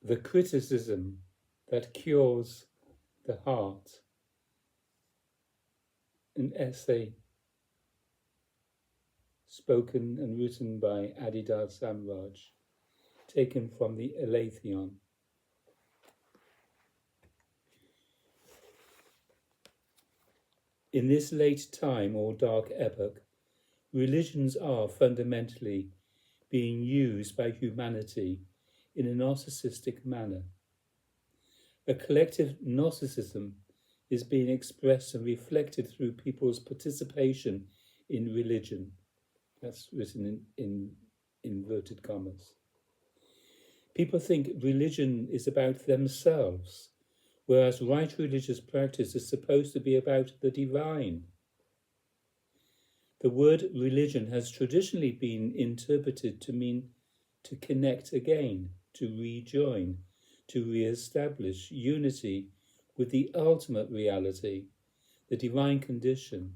The criticism that cures the heart. An essay spoken and written by Adidar Samraj, taken from the Aletheon. In this late time or dark epoch, religions are fundamentally being used by humanity in a narcissistic manner. A collective narcissism is being expressed and reflected through people's participation in religion. That's written in inverted commas. People think religion is about themselves, whereas right religious practice is supposed to be about the divine. The word religion has traditionally been interpreted to mean to connect again, to rejoin, to re-establish unity with the ultimate reality, the divine condition.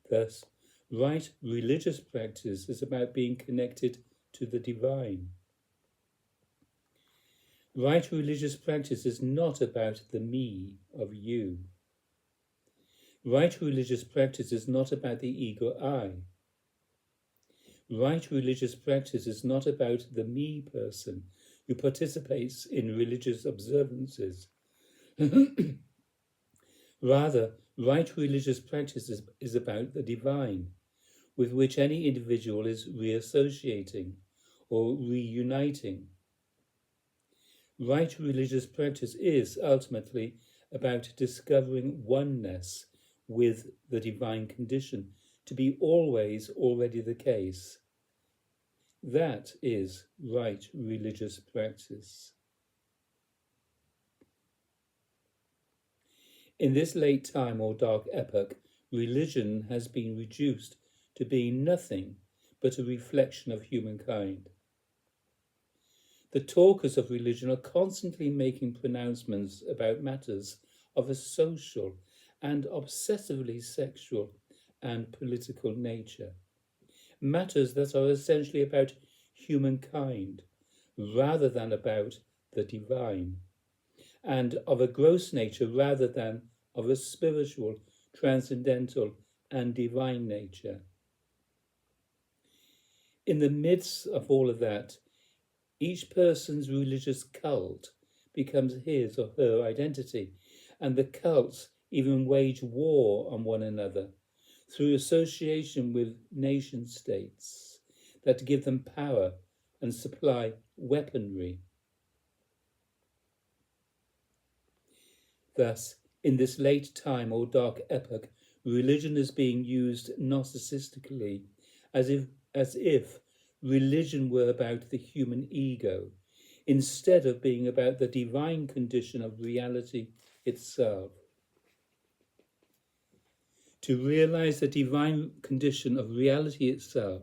Thus, right religious practice is about being connected to the divine. Right religious practice is not about the me of you. Right religious practice is not about the ego I. Right religious practice is not about the me person who participates in religious observances. Rather, right religious practice is about the divine, with which any individual is reassociating or reuniting. Right religious practice is ultimately about discovering oneness with the divine condition, to be always already the case. That is right religious practice. In this late time or dark epoch, religion has been reduced to being nothing but a reflection of humankind. The talkers of religion are constantly making pronouncements about matters of a social and obsessively sexual and political nature, matters that are essentially about humankind rather than about the divine, and of a gross nature rather than of a spiritual, transcendental, and divine nature. In the midst of all of that, each person's religious cult becomes his or her identity, and the cults even wage war on one another through association with nation states that give them power and supply weaponry. Thus, in this late time or dark epoch, religion is being used narcissistically, as if religion were about the human ego, instead of being about the divine condition of reality itself. To realize the divine condition of reality itself,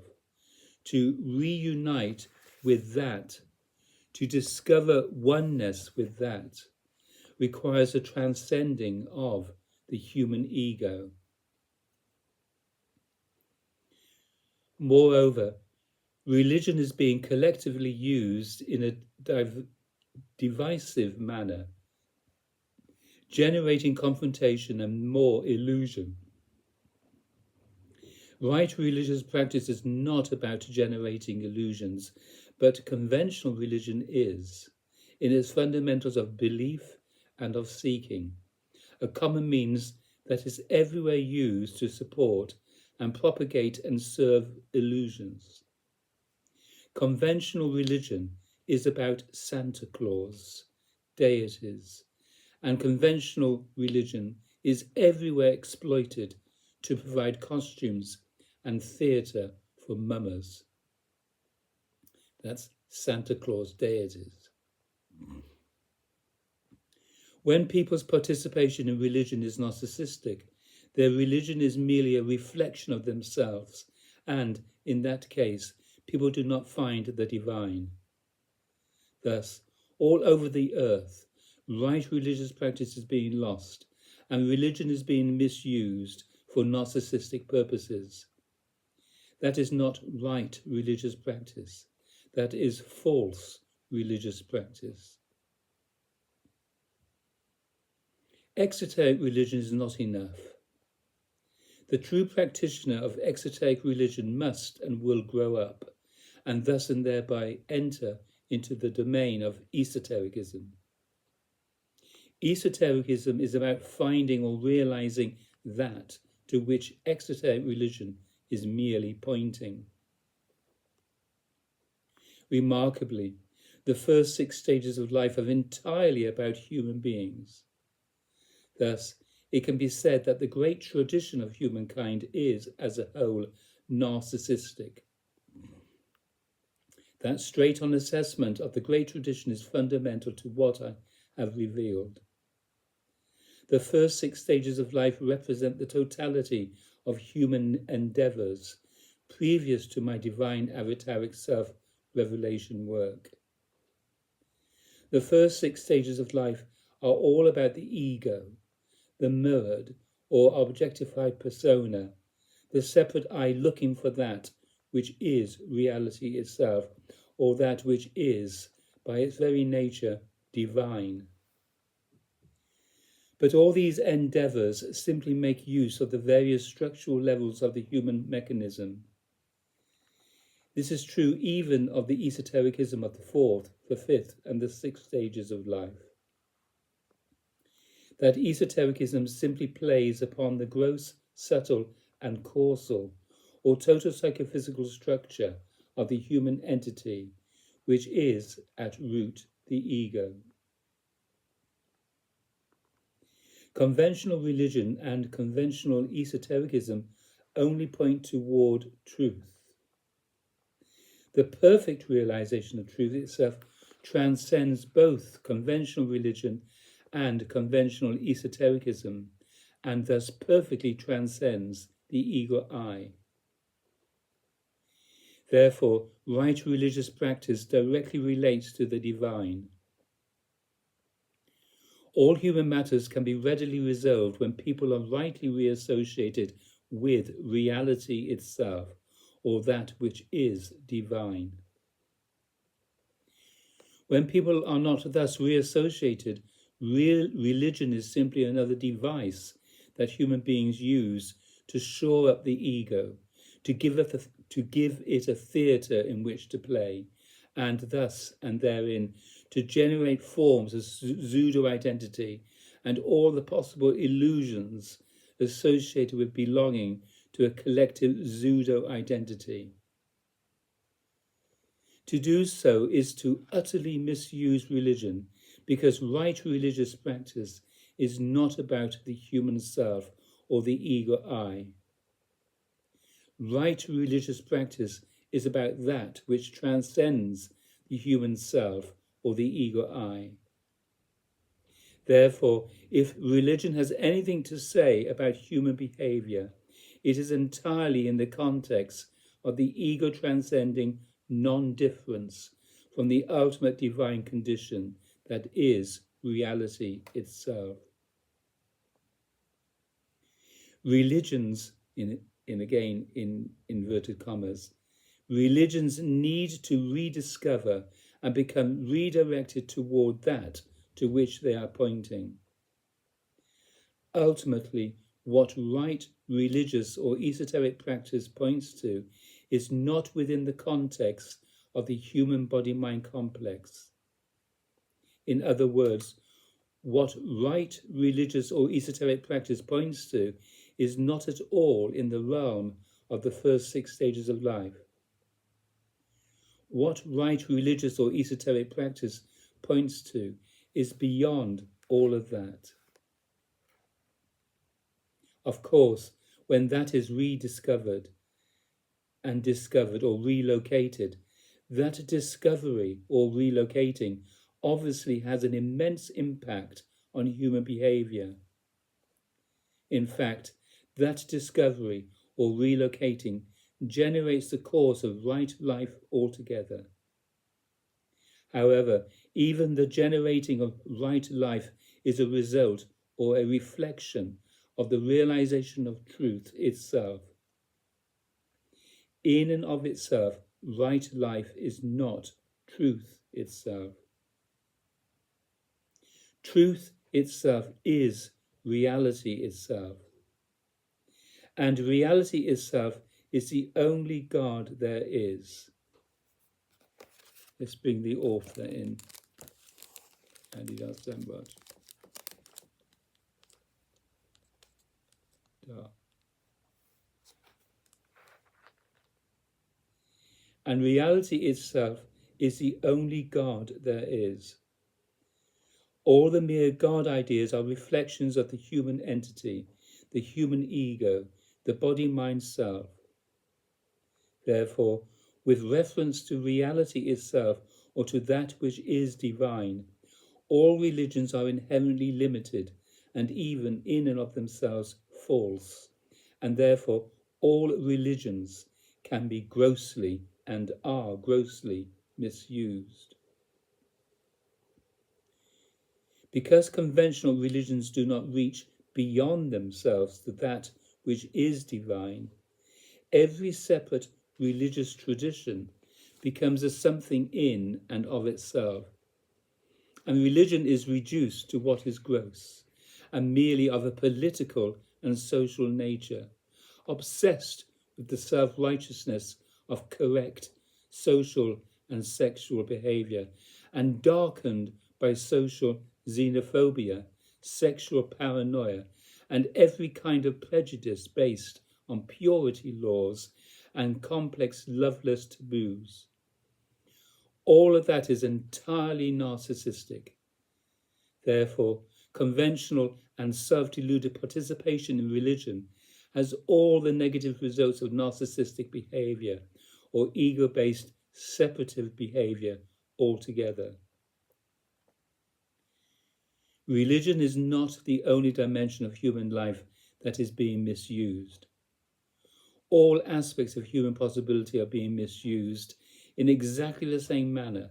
to reunite with that, to discover oneness with that, requires a transcending of the human ego. Moreover, religion is being collectively used in a divisive manner, generating confrontation and more illusion. Right religious practice is not about generating illusions, but conventional religion is, in its fundamentals of belief and of seeking, a common means that is everywhere used to support and propagate and serve illusions. Conventional religion is about Santa Claus, deities, and conventional religion is everywhere exploited to provide costumes and theatre for mummers. That's Santa Claus deities. When people's participation in religion is narcissistic, their religion is merely a reflection of themselves, and, in that case, people do not find the divine. Thus, all over the earth, right religious practice is being lost, and religion is being misused for narcissistic purposes. That is not right religious practice. That is false religious practice. Exoteric religion is not enough. The true practitioner of exoteric religion must and will grow up, and thus and thereby enter into the domain of esotericism. Esotericism is about finding or realizing that to which exoteric religion is merely pointing. Remarkably, the first 6 stages of life are entirely about human beings. Thus, it can be said that the great tradition of humankind is, as a whole, narcissistic. That straight-on assessment of the great tradition is fundamental to what I have revealed. The first 6 stages of life represent the totality of human endeavors, previous to my divine avataric self-revelation work. The first 6 stages of life are all about the ego, the mirrored or objectified persona, the separate I looking for that which is reality itself, or that which is, by its very nature, divine. But all these endeavors simply make use of the various structural levels of the human mechanism. This is true even of the esotericism of the 4th, the 5th, and the 6th stages of life. That esotericism simply plays upon the gross, subtle, and causal, or total psychophysical structure of the human entity, which is, at root, the ego. Conventional religion and conventional esotericism only point toward truth. The perfect realization of truth itself transcends both conventional religion and conventional esotericism, and thus perfectly transcends the ego I. Therefore, right religious practice directly relates to the divine. All human matters can be readily resolved when people are rightly reassociated with reality itself, or that which is divine. When people are not thus reassociated, real religion is simply another device that human beings use to shore up the ego, to give it a theatre in which to play, and thus and therein to generate forms of pseudo-identity and all the possible illusions associated with belonging to a collective pseudo-identity. To do so is to utterly misuse religion, because right religious practice is not about the human self or the ego I. Right religious practice is about that which transcends the human self or the ego I. Therefore, if religion has anything to say about human behavior, it is entirely in the context of the ego transcending non-difference from the ultimate divine condition that is reality itself. Religions, in inverted commas, religions need to rediscover and become redirected toward that to which they are pointing. Ultimately, what right religious or esoteric practice points to is not within the context of the human body-mind complex. In other words, what right religious or esoteric practice points to is not at all in the realm of the first 6 stages of life. What right religious or esoteric practice points to is beyond all of that. Of course, when that is rediscovered and discovered or relocated, that discovery or relocating obviously has an immense impact on human behavior. In fact, that discovery or relocating generates the course of right life altogether. However, even the generating of right life is a result or a reflection of the realization of truth itself. In and of itself, right life is not truth itself. Truth itself is reality itself. And reality itself is the only God there is. Let's bring the author in. And he does Samraj. And reality itself is the only God there is. All the mere God ideas are reflections of the human entity, the human ego, the body-mind self. Therefore, with reference to reality itself, or to that which is divine, all religions are inherently limited and even in and of themselves false, and therefore all religions can be grossly and are grossly misused. Because conventional religions do not reach beyond themselves to that which is divine, every separate religious tradition becomes a something in and of itself, and religion is reduced to what is gross and merely of a political and social nature, obsessed with the self-righteousness of correct social and sexual behavior, and darkened by social xenophobia, sexual paranoia, and every kind of prejudice based on purity laws and complex loveless taboos. All of that is entirely narcissistic. Therefore, conventional and self-deluded participation in religion has all the negative results of narcissistic behavior or ego-based separative behavior altogether. Religion is not the only dimension of human life that is being misused. All aspects of human possibility are being misused in exactly the same manner.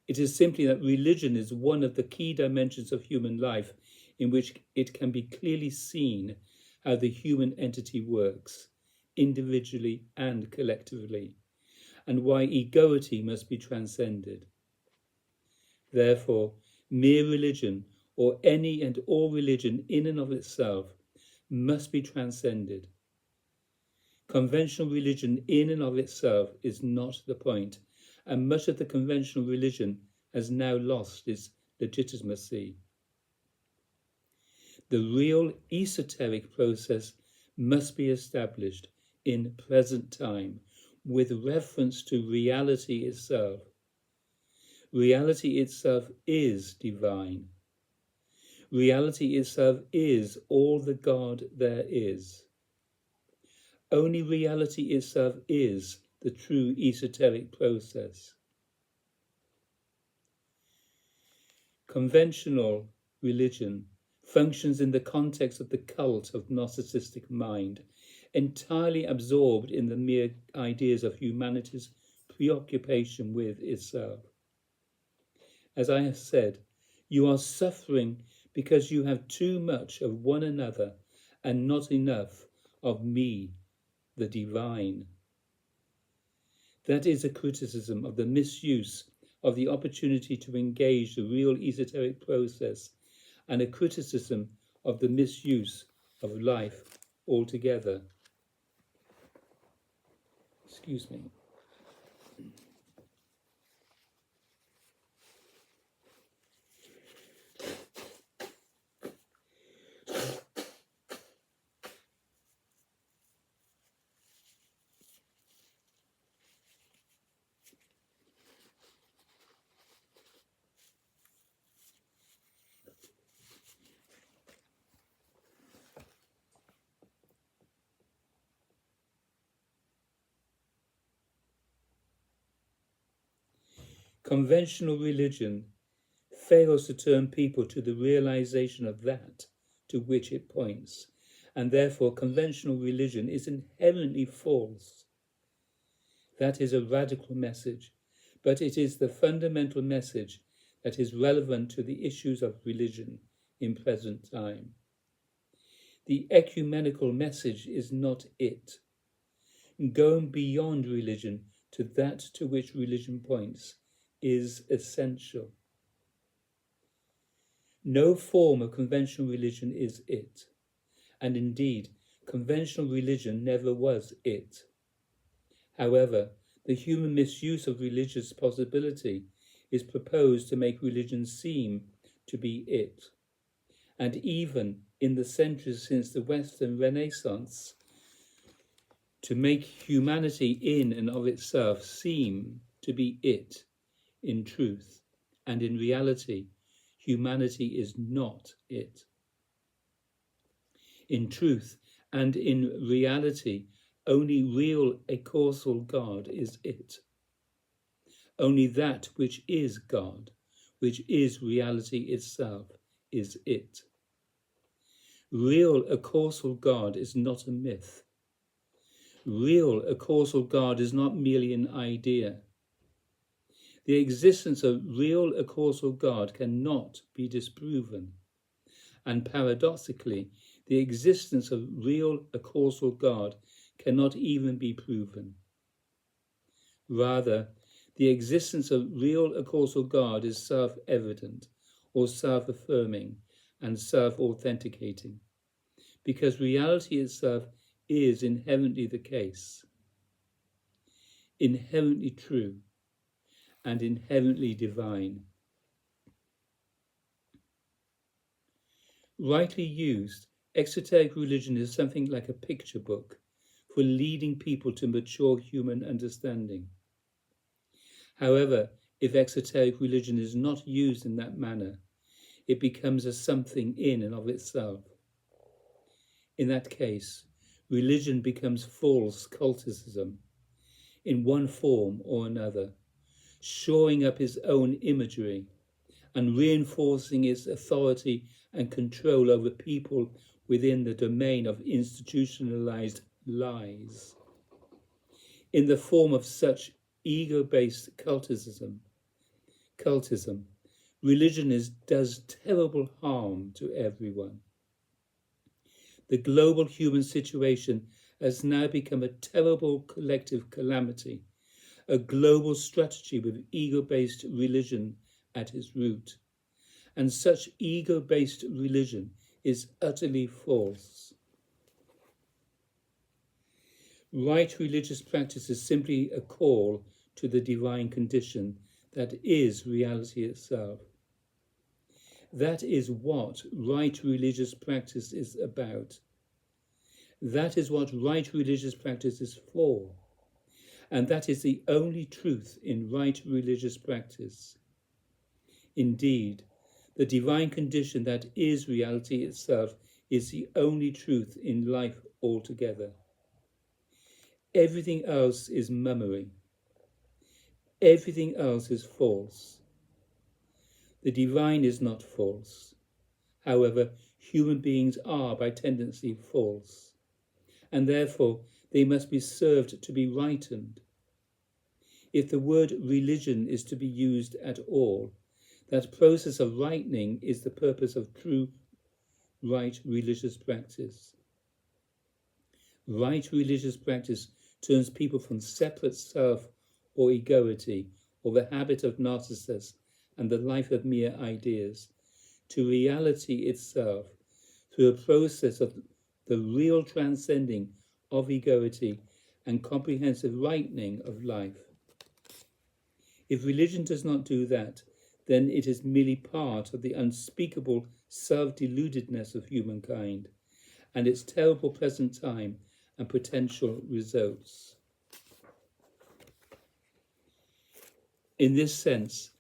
It is simply that religion is one of the key dimensions of human life in which it can be clearly seen how the human entity works, individually and collectively, and why egoity must be transcended. Therefore, mere religion, or any and all religion in and of itself, must be transcended. Conventional religion in and of itself is not the point, and much of the conventional religion has now lost its legitimacy. The real esoteric process must be established in present time with reference to reality itself. Reality itself is divine. Reality itself is all the God there is. Only reality itself is the true esoteric process. Conventional religion functions in the context of the cult of narcissistic mind, entirely absorbed in the mere ideas of humanity's preoccupation with itself. As I have said, you are suffering because you have too much of one another and not enough of me, the divine. That is a criticism of the misuse of the opportunity to engage the real esoteric process, and a criticism of the misuse of life altogether. Excuse me. Conventional religion fails to turn people to the realization of that to which it points, and therefore conventional religion is inherently false. That is a radical message, but it is the fundamental message that is relevant to the issues of religion in present time. The ecumenical message is not it. Going beyond religion to that to which religion points is essential. No form of conventional religion is it, and indeed, conventional religion never was it. However, the human misuse of religious possibility is proposed to make religion seem to be it. And even in the centuries since the Western Renaissance, to make humanity in and of itself seem to be it in truth, and in reality, humanity is not it. In truth and in reality, only real a causal God is it. Only that which is God, which is reality itself, is it. Real a causal God is not a myth. Real a causal God is not merely an idea. The existence of real a causal God cannot be disproven. And paradoxically, the existence of real a causal God cannot even be proven. Rather, the existence of real a causal God is self-evident or self-affirming and self-authenticating, because reality itself is inherently the case, inherently true, and inherently divine. Rightly used, exoteric religion is something like a picture book for leading people to mature human understanding. However, if exoteric religion is not used in that manner, it becomes a something in and of itself. In that case, religion becomes false culticism in one form or another, shoring up its own imagery and reinforcing its authority and control over people within the domain of institutionalized lies. In the form of such ego-based cultism, religion does terrible harm to everyone. The global human situation has now become a terrible collective calamity, a global strategy with ego-based religion at its root. And such ego-based religion is utterly false. Right religious practice is simply a call to the divine condition that is reality itself. That is what right religious practice is about. That is what right religious practice is for. And that is the only truth in right religious practice. Indeed, the divine condition that is reality itself is the only truth in life altogether. Everything else is mummery. Everything else is false. The divine is not false. However, human beings are by tendency false, and therefore they must be served to be rightened. If the word religion is to be used at all, that process of rightening is the purpose of true right religious practice. Right religious practice turns people from separate self or egoity or the habit of narcissus and the life of mere ideas to reality itself through a process of the real transcending of egoity and comprehensive rightening of life. If religion does not do that, then it is merely part of the unspeakable self-deludedness of humankind and its terrible present time and potential results. In this sense,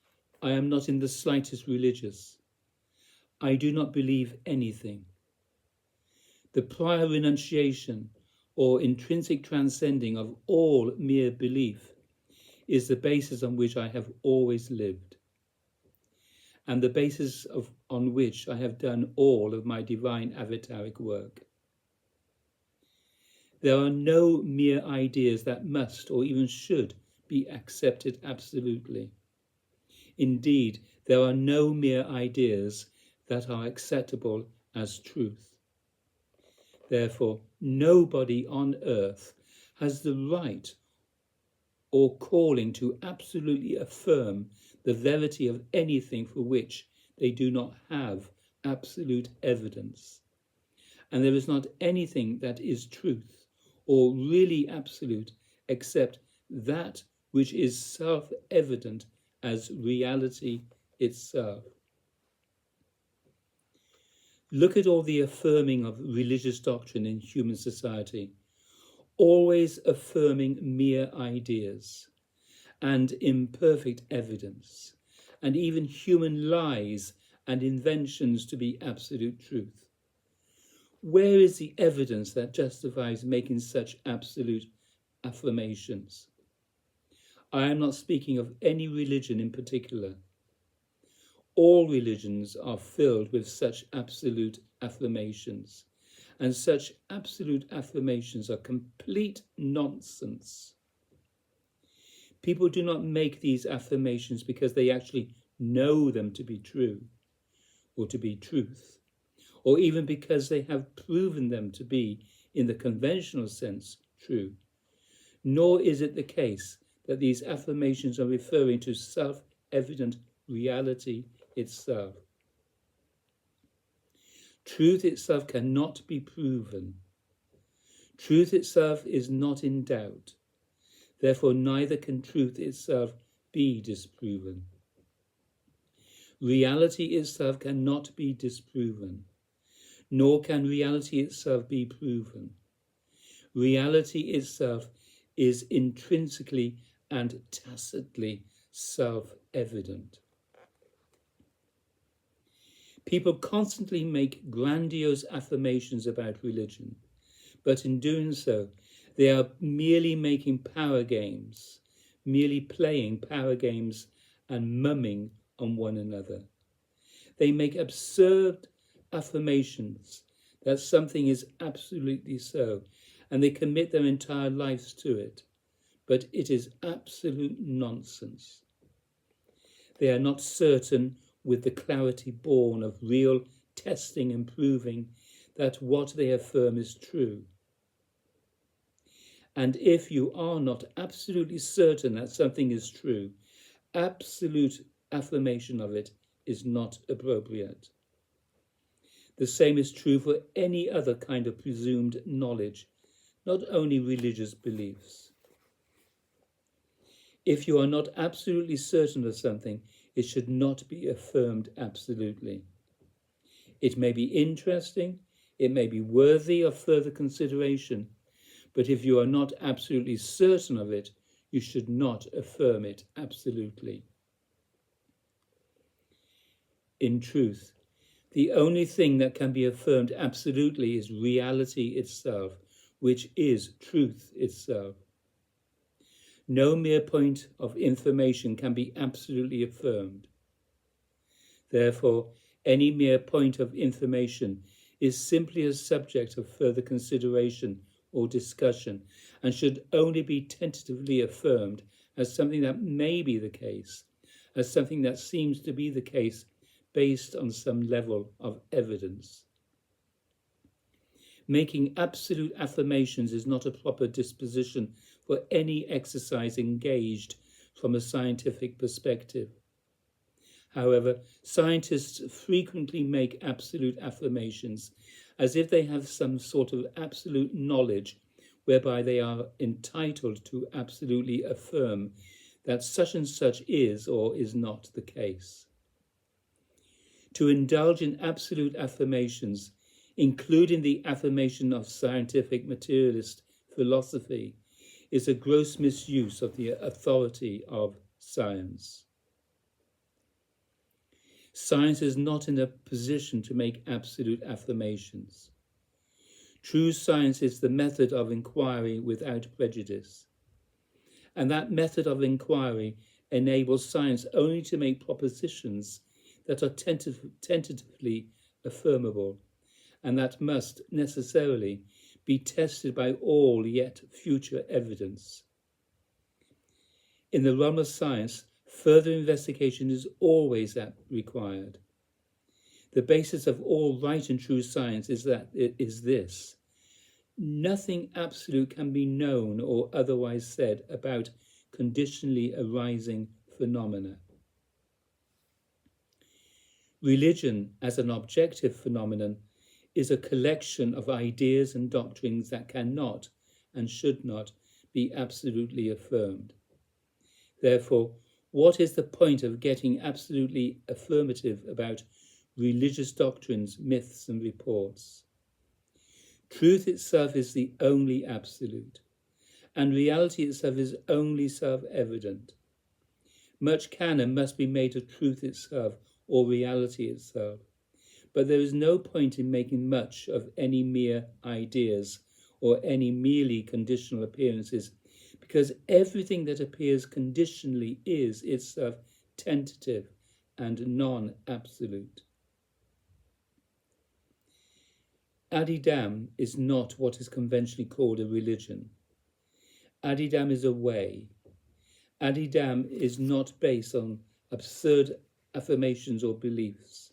I am not in the slightest religious. I do not believe anything. The prior renunciation or intrinsic transcending of all mere belief is the basis on which I have always lived, and the basis on which I have done all of my divine avataric work. There are no mere ideas that must or even should be accepted absolutely. Indeed, there are no mere ideas that are acceptable as truth. Therefore, nobody on earth has the right or calling to absolutely affirm the verity of anything for which they do not have absolute evidence. And there is not anything that is truth or really absolute except that which is self-evident as reality itself. Look at all the affirming of religious doctrine in human society, always affirming mere ideas and imperfect evidence, and even human lies and inventions to be absolute truth. Where is the evidence that justifies making such absolute affirmations? I am not speaking of any religion in particular. All religions are filled with such absolute affirmations, and such absolute affirmations are complete nonsense. People do not make these affirmations because they actually know them to be true or to be truth, or even because they have proven them to be, in the conventional sense, true. Nor is it the case that these affirmations are referring to self-evident reality itself. Truth itself cannot be proven. Truth itself is not in doubt. Therefore, neither can truth itself be disproven. Reality itself cannot be disproven, nor can reality itself be proven. Reality itself is intrinsically and tacitly self-evident. People constantly make grandiose affirmations about religion, but in doing so, they are merely making power games, merely playing power games and mumming on one another. They make absurd affirmations that something is absolutely so, and they commit their entire lives to it, but it is absolute nonsense. They are not certain, with the clarity born of real testing and proving, that what they affirm is true. And if you are not absolutely certain that something is true, absolute affirmation of it is not appropriate. The same is true for any other kind of presumed knowledge, not only religious beliefs. If you are not absolutely certain of something, it should not be affirmed absolutely. It may be interesting, it may be worthy of further consideration, but if you are not absolutely certain of it, you should not affirm it absolutely. In truth, the only thing that can be affirmed absolutely is reality itself, which is truth itself. No mere point of information can be absolutely affirmed. Therefore, any mere point of information is simply a subject of further consideration or discussion, and should only be tentatively affirmed as something that may be the case, as something that seems to be the case based on some level of evidence. Making absolute affirmations is not a proper disposition for any exercise engaged from a scientific perspective. However, scientists frequently make absolute affirmations as if they have some sort of absolute knowledge whereby they are entitled to absolutely affirm that such and such is or is not the case. To indulge in absolute affirmations, including the affirmation of scientific materialist philosophy, is a gross misuse of the authority of science. Science is not in a position to make absolute affirmations. True science is the method of inquiry without prejudice. And that method of inquiry enables science only to make propositions that are tentatively affirmable, and that must necessarily be tested by all yet future evidence. In the realm of science, further investigation is always required. The basis of all right and true science is this: nothing absolute can be known or otherwise said about conditionally arising phenomena. Religion, as an objective phenomenon, is a collection of ideas and doctrines that cannot and should not be absolutely affirmed. Therefore, what is the point of getting absolutely affirmative about religious doctrines, myths, and reports? Truth itself is the only absolute, and reality itself is only self-evident. Much can and must be made of truth itself or reality itself, but there is no point in making much of any mere ideas or any merely conditional appearances, because everything that appears conditionally is itself tentative and non-absolute. Adidam is not what is conventionally called a religion. Adidam is a way. Adidam is not based on absurd affirmations or beliefs.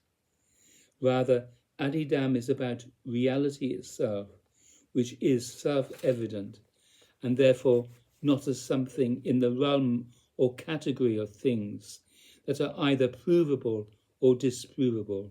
Rather, Adidam is about reality itself, which is self-evident, and therefore not as something in the realm or category of things that are either provable or disprovable.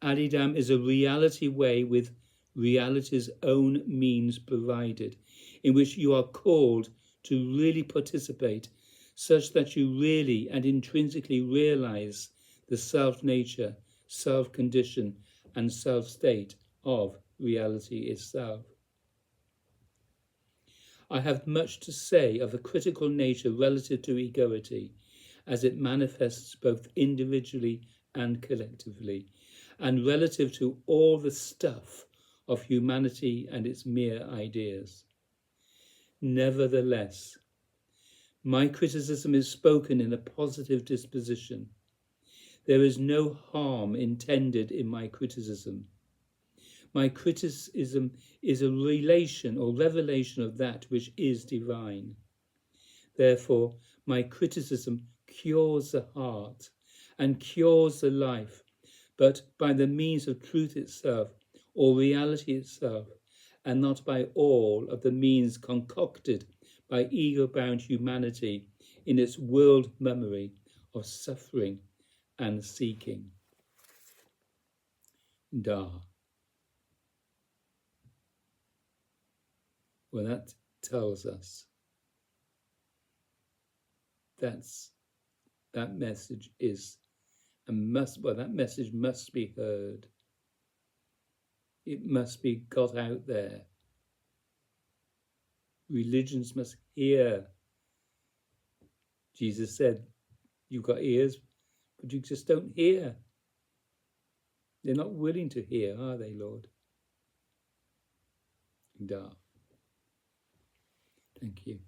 Adidam is a reality way with reality's own means provided, in which you are called to really participate, such that you really and intrinsically realize the self-nature, self-condition, and self-state of reality itself. I have much to say of the critical nature relative to egoity, as it manifests both individually and collectively, and relative to all the stuff of humanity and its mere ideas. Nevertheless, my criticism is spoken in a positive disposition. There is no harm intended in my criticism. My criticism is a relation or revelation of that which is divine. Therefore, my criticism cures the heart and cures the life, but by the means of truth itself or reality itself, and not by all of the means concocted by ego-bound humanity in its world memory of suffering and seeking. Da. Well, that tells us that message is and that message must be heard. It must be got out there. Religions must hear. Jesus said, you've got ears, but you just don't hear. They're not willing to hear, are they, Lord? Da. Thank you.